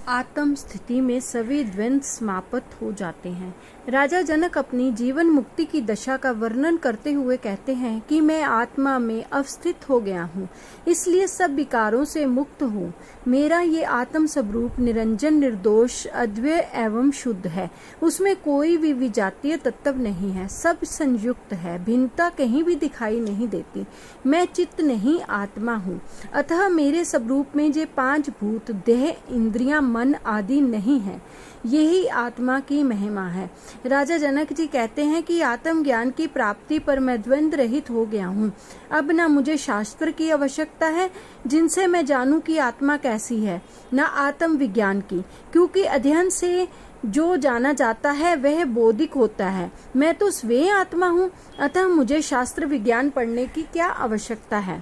आत्म स्थिति में सभी द्वंद्व समाप्त हो जाते हैं। राजा जनक अपनी जीवन मुक्ति की दशा का वर्णन करते हुए कहते हैं कि मैं आत्मा में अवस्थित हो गया हूँ, इसलिए सब विकारों से मुक्त हूँ। मेरा ये आत्म स्वरूप निरंजन, निर्दोष, अद्वय एवं शुद्ध है। उसमें कोई भी विजातीय तत्व नहीं है, सब संयुक्त है, भिन्नता कहीं भी दिखाई नहीं देती। मैं चित्त नहीं, आत्मा हूँ। अतः मेरे स्वरूप में जो 5 भूत, देह, इंद्रियां, मन आदि नहीं है। यही आत्मा की महिमा है। राजा जनक जी कहते हैं कि आत्म ज्ञान की प्राप्ति पर मैं द्वंद्व रहित हो गया हूँ। अब न मुझे शास्त्र की आवश्यकता है जिनसे मैं जानूं कि आत्मा कैसी है, न आत्म विज्ञान की, क्योंकि अध्ययन से जो जाना जाता है वह बौद्धिक होता है। मैं तो स्वयं आत्मा हूँ, अतः मुझे शास्त्र विज्ञान पढ़ने की क्या आवश्यकता है।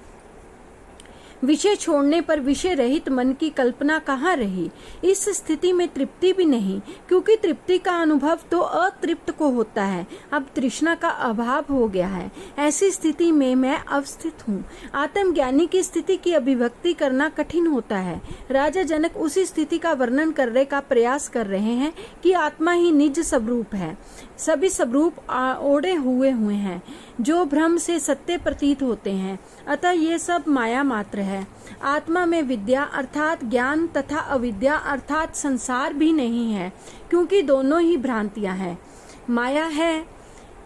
विषय छोड़ने पर विषय रहित मन की कल्पना कहाँ रही। इस स्थिति में तृप्ति भी नहीं, क्योंकि तृप्ति का अनुभव तो अतृप्त को होता है। अब तृष्णा का अभाव हो गया है। ऐसी स्थिति में मैं अवस्थित हूँ। आत्मज्ञानी की स्थिति की अभिव्यक्ति करना कठिन होता है। राजा जनक उसी स्थिति का वर्णन करने का प्रयास कर रहे हैं कि आत्मा ही निज स्वरूप है। सभी स्वरूप ओढ़े हुए हैं जो भ्रम से सत्य प्रतीत होते हैं, अतः ये सब माया मात्र है। आत्मा में विद्या अर्थात ज्ञान तथा अविद्या अर्थात संसार भी नहीं है, क्योंकि दोनों ही भ्रांतियां हैं। माया है,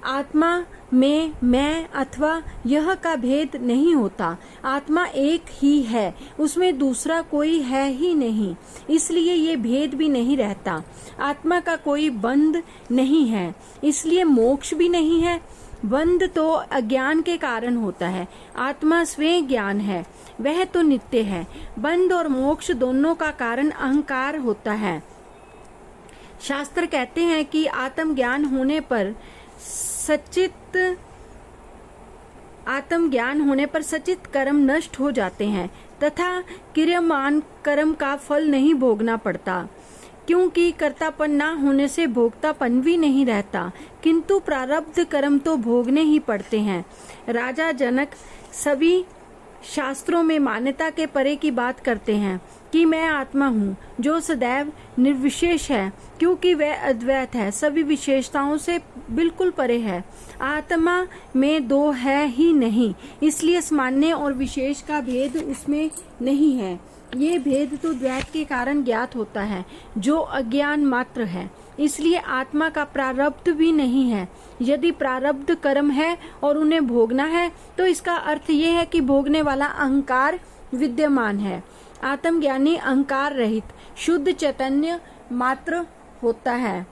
आत्मा में मैं अथवा यह का भेद नहीं होता। आत्मा एक ही है, उसमें दूसरा कोई है ही नहीं, इसलिए ये भेद भी नहीं रहता। आत्मा का कोई बंध नहीं है, इसलिए मोक्ष भी नहीं है। बंध तो अज्ञान के कारण होता है, आत्मा स्वयं ज्ञान है, वह तो नित्य है। बंध और मोक्ष दोनों का कारण अहंकार होता है। शास्त्र कहते हैं कि आत्म ज्ञान होने पर सचित कर्म नष्ट हो जाते हैं तथा क्रियमान कर्म का फल नहीं भोगना पड़ता, क्योंकि कर्तापन न होने से भोक्तापन भी नहीं रहता, किंतु प्रारब्ध कर्म तो भोगने ही पड़ते हैं। राजा जनक सभी शास्त्रों में मान्यता के परे की बात करते हैं कि मैं आत्मा हूँ जो सदैव निर्विशेष है, क्योंकि वह अद्वैत है, सभी विशेषताओं से बिल्कुल परे है। आत्मा में दो है ही नहीं, इसलिए सामान्य और विशेष का भेद उसमें नहीं है। ये भेद तो द्वैत के कारण ज्ञात होता है, जो अज्ञान मात्र है। इसलिए आत्मा का प्रारब्ध भी नहीं है। यदि प्रारब्ध कर्म है और उन्हें भोगना है, तो इसका अर्थ ये है कि भोगने वाला अहंकार विद्यमान है। आत्मज्ञानी अहंकार रहित शुद्ध चैतन्य मात्र होता है,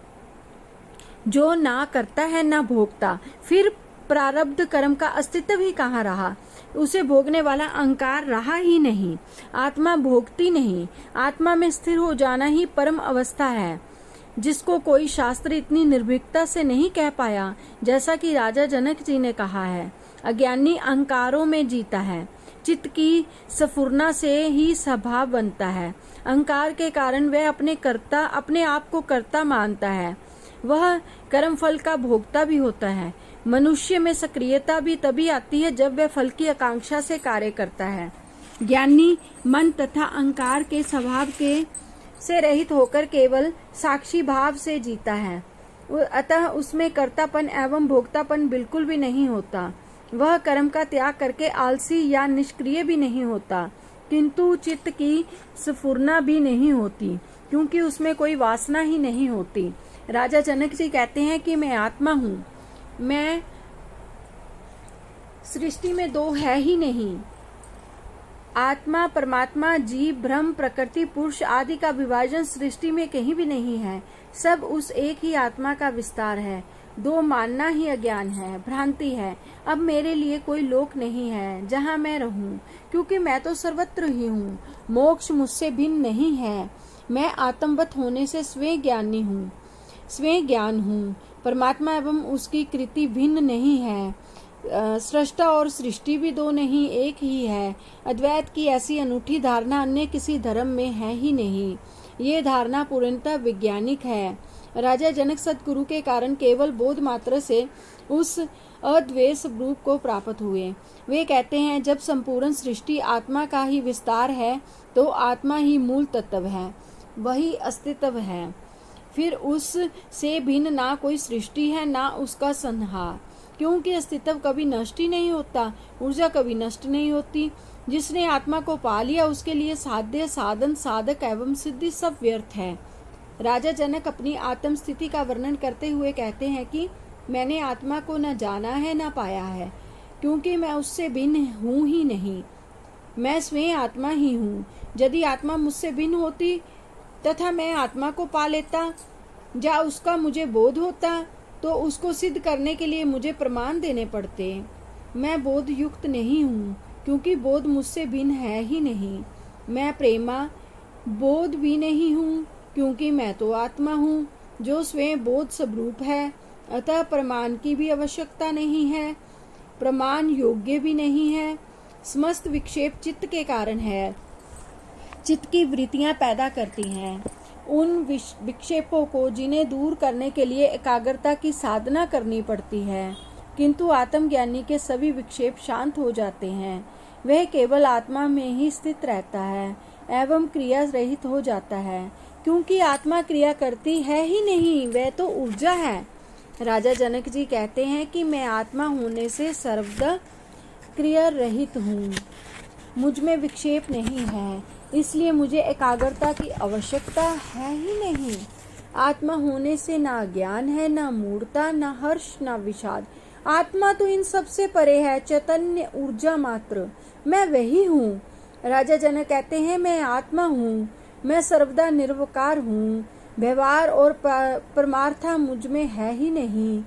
जो ना करता है ना भोगता। फिर प्रारब्ध कर्म का अस्तित्व ही कहाँ रहा, उसे भोगने वाला अहंकार रहा ही नहीं। आत्मा भोगती नहीं, आत्मा में स्थिर हो जाना ही परम अवस्था है, जिसको कोई शास्त्र इतनी निर्भीकता से नहीं कह पाया, जैसा कि राजा जनक जी ने कहा है। अज्ञानी अहंकारों में जीता है, चित्त की स्फुरना से ही स्वभाव बनता है। अहंकार के कारण वह अपने आप को कर्ता मानता है, वह कर्म फल का भोगता भी होता है। मनुष्य में सक्रियता भी तभी आती है जब वह फल की आकांक्षा से कार्य करता है। ज्ञानी मन तथा अहंकार के स्वभाव से रहित होकर केवल साक्षी भाव से जीता है, अतः उसमें कर्तापन एवं भोक्तापन बिल्कुल भी नहीं होता। वह कर्म का त्याग करके आलसी या निष्क्रिय भी नहीं होता, किंतु चित्त की स्फुरना भी नहीं होती, क्योंकि उसमें कोई वासना ही नहीं होती। राजा जनक जी कहते हैं कि मैं आत्मा हूँ, मैं सृष्टि में दो है ही नहीं। आत्मा, परमात्मा, जीव, ब्रह्म, प्रकृति, पुरुष आदि का विभाजन सृष्टि में कहीं भी नहीं है। सब उस एक ही आत्मा का विस्तार है। दो मानना ही अज्ञान है, भ्रांति है। अब मेरे लिए कोई लोक नहीं है जहाँ मैं रहूं, क्योंकि मैं तो सर्वत्र ही हूँ। मोक्ष मुझसे भिन्न नहीं है। मैं आत्मवत होने से स्वयं ज्ञानी हूँ, स्वयं ज्ञान हूँ। परमात्मा एवं उसकी कृति भिन्न नहीं है। सृष्टा और सृष्टि भी दो नहीं, एक ही है। अद्वैत की ऐसी अनूठी धारणा अन्य किसी धर्म में है ही नहीं। ये धारणा पूर्णतः वैज्ञानिक है। राजा जनक सद्गुरु के कारण केवल बोध मात्र से उस अद्वैत रूप को प्राप्त हुए। वे कहते हैं, जब संपूर्ण सृष्टि आत्मा का ही विस्तार है तो आत्मा ही मूल तत्व है। वही अस्तित्व है। फिर उस से भिन्न ना कोई सृष्टि है, ना उसका संहार, क्योंकि अस्तित्व कभी नष्ट ही नहीं होता, ऊर्जा कभी नष्ट नहीं होती। जिसने आत्मा को पा लिया उसके लिए साध्य, साधन, साधक एवं सिद्धि सब व्यर्थ है। राजा जनक अपनी आत्म स्थिति का वर्णन करते हुए कहते हैं कि मैंने आत्मा को न जाना है न पाया है, क्योंकि मैं उससे भिन्न हूँ ही नहीं। मैं स्वयं आत्मा ही हूँ। यदि आत्मा मुझसे भिन्न होती तथा मैं आत्मा को पा लेता या उसका मुझे बोध होता, तो उसको सिद्ध करने के लिए मुझे प्रमाण देने पड़ते। मैं बोध युक्त नहीं हूँ, क्योंकि बोध मुझसे भिन्न है ही नहीं। मैं प्रेमा बोध भी नहीं हूँ, क्योंकि मैं तो आत्मा हूँ जो स्वयं बोध स्वरूप है। अतः प्रमाण की भी आवश्यकता नहीं है, प्रमाण योग्य भी नहीं है। समस्त विक्षेप चित्त के कारण है, चित्त की वृत्तियां पैदा करती हैं। उन विक्षेपों को जिन्हें दूर करने के लिए एकाग्रता की साधना करनी पड़ती है, किंतु आत्मज्ञानी के सभी विक्षेप शांत हो जाते हैं। वह केवल आत्मा में ही स्थित रहता है एवं क्रिया रहित हो जाता है, क्योंकि आत्मा क्रिया करती है ही नहीं, वह तो ऊर्जा है। राजा जनक जी कहते हैं कि मैं आत्मा होने से सर्वदा क्रिया रहित हूँ, मुझ में विक्षेप नहीं है, इसलिए मुझे एकाग्रता की आवश्यकता है ही नहीं। आत्मा होने से ना ज्ञान है, ना मूढ़ता, ना हर्ष, ना विषाद। आत्मा तो इन सब से परे है, चैतन्य ऊर्जा मात्र। मैं वही हूँ। राजा जनक कहते हैं मैं आत्मा हूँ, मैं सर्वदा निर्विकार हूँ। व्यवहार और परमार्था मुझ में है ही नहीं।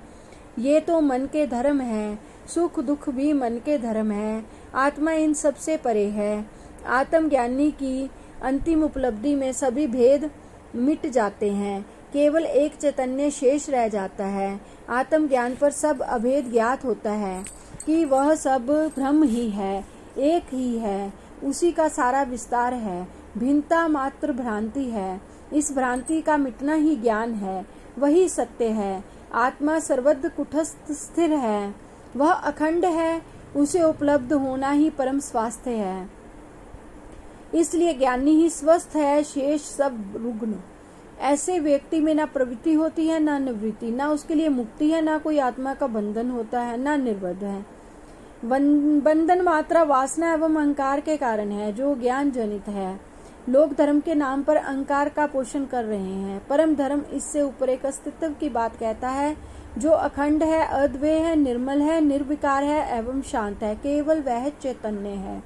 ये तो मन के धर्म है, सुख दुख भी मन के धर्म है। आत्मा इन सब से परे है। आत्मज्ञानी की अंतिम उपलब्धि में सभी भेद मिट जाते हैं, केवल एक चैतन्य शेष रह जाता है। आत्मज्ञान पर सब अभेद ज्ञात होता है कि वह सब ब्रह्म ही है, एक ही है, उसी का सारा विस्तार है। भिन्नता मात्र भ्रांति है, इस भ्रांति का मिटना ही ज्ञान है, वही सत्य है। आत्मा सर्वत्र कुटस्थ स्थिर है, वह अखंड है, उसे उपलब्ध होना ही परम स्वास्थ्य है। इसलिए ज्ञानी ही स्वस्थ है, शेष सब रुग्ण। ऐसे व्यक्ति में ना प्रवृत्ति होती है, ना निवृत्ति, ना उसके लिए मुक्ति है, ना कोई आत्मा का बंधन होता है, ना निर्बंध है। बंधन मात्रा वासना एवं अहंकार के कारण है, जो ज्ञान जनित है। लोग धर्म के नाम पर अहंकार का पोषण कर रहे हैं। परम धर्म इससे ऊपर एक अस्तित्व की बात कहता है, जो अखंड है, अद्वय है, निर्मल है, निर्विकार है एवं शांत है। केवल वह चैतन्य है।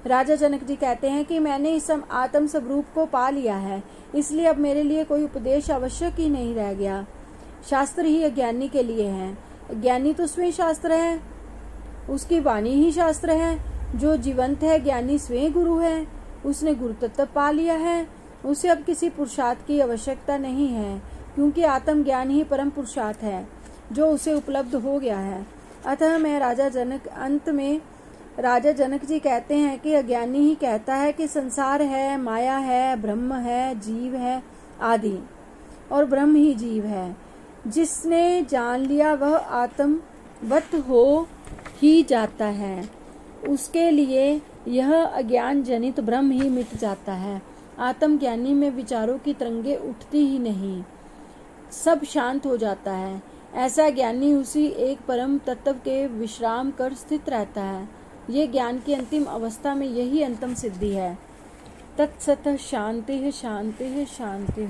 राजा जनक जी कहते हैं कि मैंने इस आत्म स्वरूप को पा लिया है, इसलिए अब मेरे लिए कोई उपदेश आवश्यक ही नहीं रह गया। शास्त्र ही अज्ञानी के लिए है। ज्ञानी तो स्वयं शास्त्र है, उसकी वाणी ही शास्त्र है। जो जीवंत है, ज्ञानी स्वयं गुरु है, उसने गुरु तत्व पा लिया है। उसे अब किसी पुरुषार्थ की आवश्यकता नहीं है, क्योंकि आत्मज्ञान ही परम पुरुषार्थ है जो उसे उपलब्ध हो गया है। अतः मैं अंत में राजा जनक जी कहते हैं कि अज्ञानी ही कहता है कि संसार है, माया है, ब्रह्म है, जीव है आदि, और ब्रह्म ही जीव है। जिसने जान लिया वह आत्मवत हो ही जाता है, उसके लिए यह अज्ञान जनित भ्रम ही मिट जाता है। आत्मज्ञानी में विचारों की तरंगे उठती ही नहीं, सब शांत हो जाता है। ऐसा ज्ञानी उसी एक परम तत्व के विश्राम कर स्थित रहता है। ये ज्ञान की अंतिम अवस्था में यही अंतिम सिद्धि है। तत्सत शांति शांति शांति।